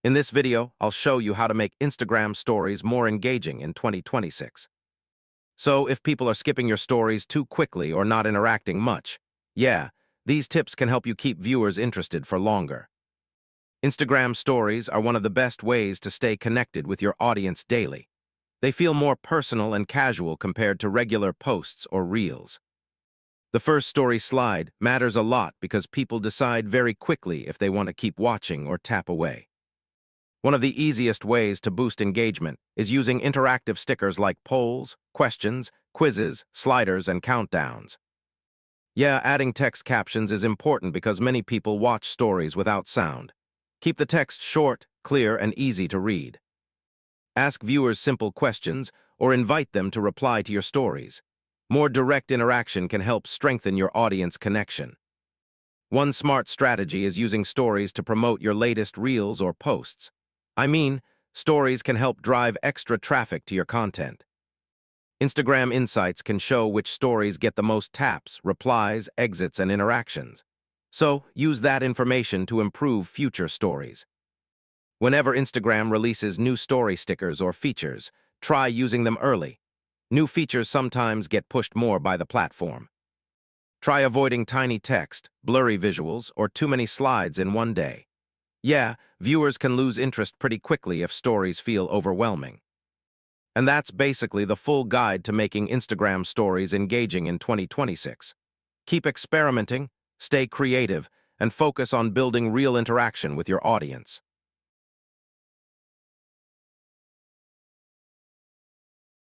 In this video, I'll show you how to make Instagram stories more engaging in 2026. So, if people are skipping your stories too quickly or not interacting much, yeah, these tips can help you keep viewers interested for longer. Instagram stories are one of the best ways to stay connected with your audience daily. They feel more personal and casual compared to regular posts or reels. The first story slide matters a lot because people decide very quickly if they want to keep watching or tap away. One of the easiest ways to boost engagement is using interactive stickers like polls, questions, quizzes, sliders, and countdowns. Yeah, adding text captions is important because many people watch stories without sound. Keep the text short, clear, and easy to read. Ask viewers simple questions or invite them to reply to your stories. More direct interaction can help strengthen your audience connection. One smart strategy is using stories to promote your latest reels or posts. Stories can help drive extra traffic to your content. Instagram Insights can show which stories get the most taps, replies, exits, and interactions. So, use that information to improve future stories. Whenever Instagram releases new story stickers or features, try using them early. New features sometimes get pushed more by the platform. Try avoiding tiny text, blurry visuals, or too many slides in one day. Yeah, viewers can lose interest pretty quickly if stories feel overwhelming. And that's basically the full guide to making Instagram stories engaging in 2026. Keep experimenting, stay creative, and focus on building real interaction with your audience.